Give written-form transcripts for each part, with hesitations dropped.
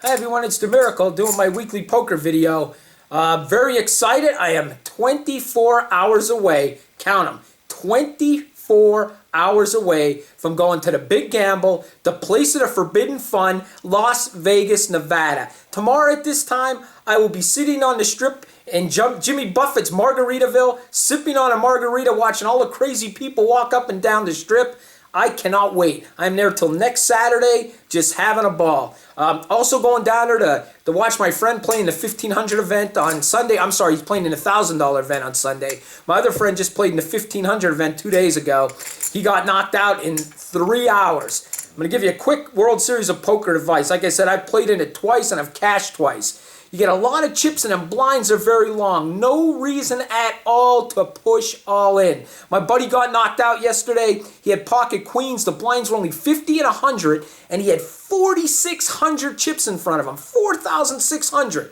Hi everyone, it's The Miracle doing my weekly poker video. Very excited. I am 24 hours away, count them, 24 hours away from going to the Big Gamble, the place of the forbidden fun, Las Vegas, Nevada. Tomorrow at this time, I will be sitting on the strip in Jimmy Buffett's Margaritaville, sipping on a margarita, watching all the crazy people walk up and down the strip. I cannot wait. I'm there till next Saturday, just having a ball. Also going down there to watch my friend play in the 1500 event on Sunday. I'm sorry, he's playing in the $1,000 event on Sunday. My other friend just played in the 1500 event 2 days ago. He got knocked out in 3 hours. I'm going to give you a quick World Series of Poker advice. Like I said, I've played in it twice and I've cashed twice. You get a lot of chips and them blinds are very long. No reason at all to push all in. My buddy got knocked out yesterday. He had pocket queens. The blinds were only 50 and 100, and he had 4,600 chips in front of him. 4,600.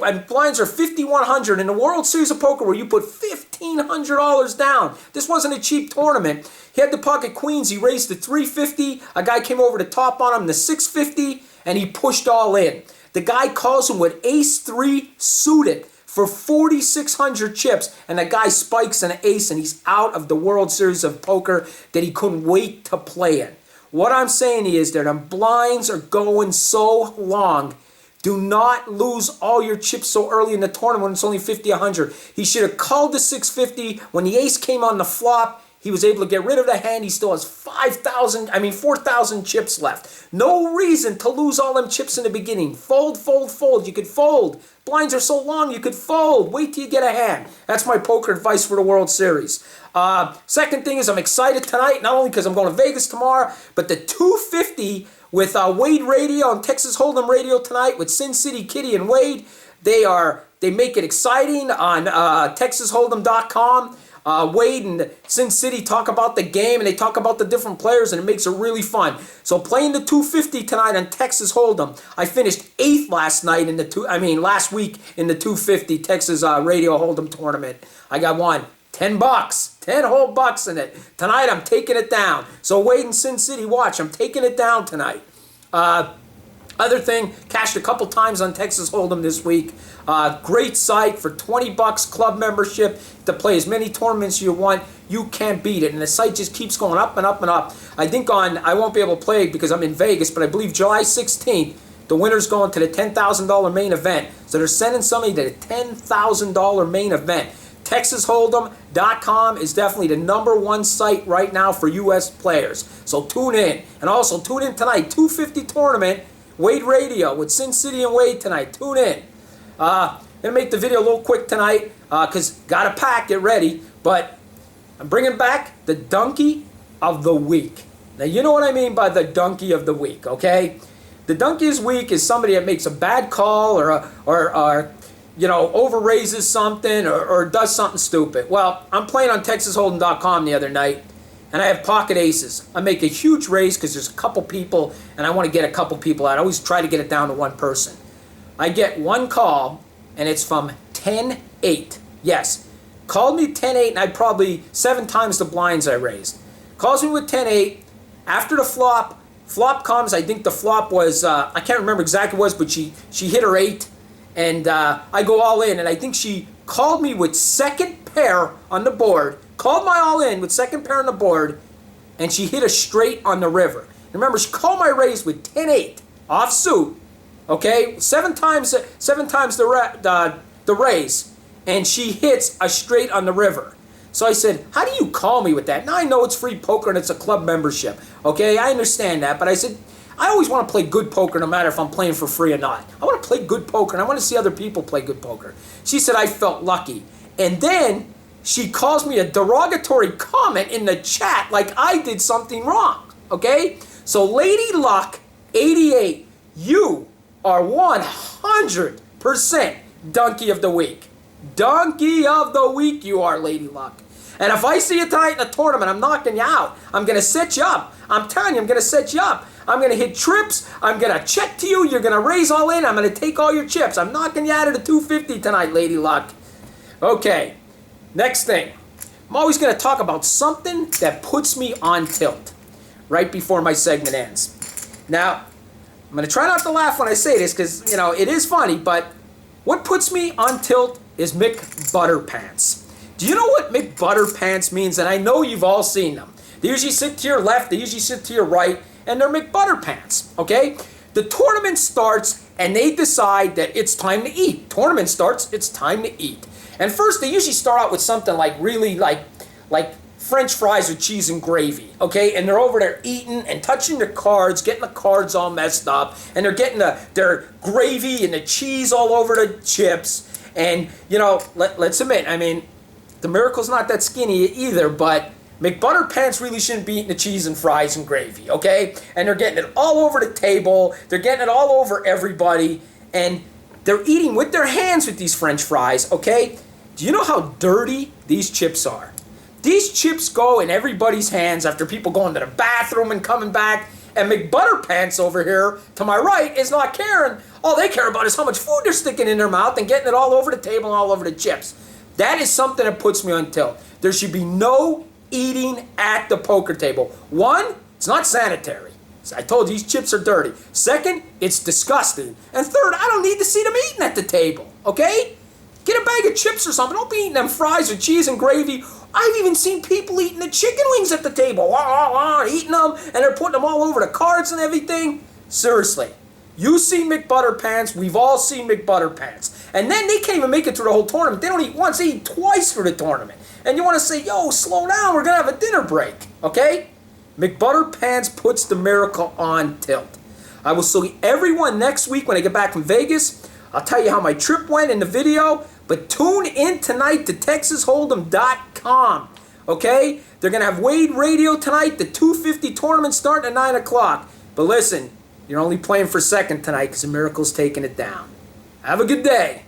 And blinds are 5,100 in the World Series of Poker where you put $1,500 down. This wasn't a cheap tournament. He had the pocket queens. He raised to 350. A guy came over the top on him, the 650, and he pushed all in. The guy calls him with ace-3 suited for 4,600 chips, and the guy spikes an ace, and he's out of the World Series of Poker that he couldn't wait to play in. What I'm saying is that the blinds are going so long. Do not lose all your chips so early in the tournament when it's only 50, 100. He should have called the 650. When the ace came on the flop, he was able to get rid of the hand. He still has 4,000 chips left. No reason to lose all them chips in the beginning. Fold, fold, fold. You could fold. Blinds are so long, you could fold. Wait till you get a hand. That's my poker advice for the World Series. Second thing is I'm excited tonight, not only because I'm going to Vegas tomorrow, but the 250 with Wade Radio and Texas Hold'em Radio tonight with Sin City Kitty and Wade. They make it exciting on TexasHold'em.com. Wade and Sin City talk about the game and they talk about the different players and it makes it really fun. So playing the 250 tonight on Texas Hold'em. I finished 8th last week in the 250 Texas Radio Hold'em tournament. I got won 10 bucks, 10 whole bucks in it. Tonight I'm taking it down. So Wade and Sin City, watch. I'm taking it down tonight. Other thing, cashed a couple times on Texas Hold'em this week. Great site for 20 bucks club membership to play as many tournaments you want. You can't beat it. And the site just keeps going up and up and up. I think I won't be able to play because I'm in Vegas, but I believe July 16th, the winner's going to the $10,000 main event. So they're sending somebody to the $10,000 main event. TexasHold'em.com is definitely the #1 site right now for U.S. players. So tune in. And also tune in tonight, 250 tournament, Wade Radio with Sin City and Wade tonight. Tune in. I'm going to make the video a little quick tonight because got to pack, get ready. But I'm bringing back the Donkey of the Week. Now, you know what I mean by the Donkey of the Week, okay? The Donkey of the Week is somebody that makes a bad call or overraises something or does something stupid. Well, I'm playing on TexasHold'em.com the other night, and I have pocket aces. I make a huge raise because there's a couple people, and I want to get a couple people out. I always try to get it down to one person. I get one call, and it's from 10-8. Yes, called me 10-8, and I probably 7 times the blinds I raised. Calls me with 10-8. After the flop comes, I think the flop was, I can't remember exactly what it was, but she hit her 8. And I go all in, and I think she called me with second pair on the board, called my all in with second pair on the board, and she hit a straight on the river. Remember, she called my raise with 10-8 off suit, okay, 7 times the raise, and she hits a straight on the river. So I said, how do you call me with that? Now I know it's free poker and it's a club membership, okay, I understand that, but I said, I always want to play good poker no matter if I'm playing for free or not. I want to play good poker and I want to see other people play good poker. She said I felt lucky. And then she calls me a derogatory comment in the chat like I did something wrong. Okay? So Lady Luck 88, you are 100% Donkey of the Week. Donkey of the Week you are, Lady Luck. And if I see you tonight in a tournament, I'm knocking you out. I'm going to set you up. I'm telling you, I'm going to set you up. I'm going to hit trips. I'm going to check to you. You're going to raise all in. I'm going to take all your chips. I'm knocking you out of the 250 tonight, Lady Luck. Okay, next thing. I'm always going to talk about something that puts me on tilt right before my segment ends. Now, I'm going to try not to laugh when I say this because, you know, it is funny, but what puts me on tilt is McButterPants. Do you know what McButterPants means? And I know you've all seen them. They usually sit to your left, they usually sit to your right, and they're McButterPants, okay? The tournament starts and they decide that it's time to eat. Tournament starts, it's time to eat. And first they usually start out with something like really like French fries with cheese and gravy, okay? And they're over there eating and touching their cards, getting the cards all messed up, and they're getting their gravy and the cheese all over the chips. And, you know, let's admit, I mean, the Miracle's not that skinny either, but McButterPants really shouldn't be eating the cheese and fries and gravy, okay? And they're getting it all over the table. They're getting it all over everybody. And they're eating with their hands with these French fries, okay? Do you know how dirty these chips are? These chips go in everybody's hands after people going to the bathroom and coming back. And McButterPants over here, to my right, is not caring. All they care about is how much food they're sticking in their mouth and getting it all over the table and all over the chips. That is something that puts me on tilt. There should be no eating at the poker table. One, it's not sanitary. I told you these chips are dirty. Second, it's disgusting. And third, I don't need to see them eating at the table, okay? Get a bag of chips or something. Don't be eating them fries with cheese and gravy. I've even seen people eating the chicken wings at the table. Eating them, and they're putting them all over the cards and everything. Seriously. You've seen McButterPants. We've all seen McButterPants. And then they can't even make it through the whole tournament. They don't eat once. They eat twice for the tournament. And you want to say, yo, slow down. We're going to have a dinner break. Okay? McButterPants puts the Miracle on tilt. I will see everyone next week when I get back from Vegas. I'll tell you how my trip went in the video. But tune in tonight to TexasHold'em.com. Okay? They're going to have Wade Radio tonight. The 250 tournament starting at 9 o'clock. But listen, you're only playing for second tonight because the Miracle's taking it down. Have a good day.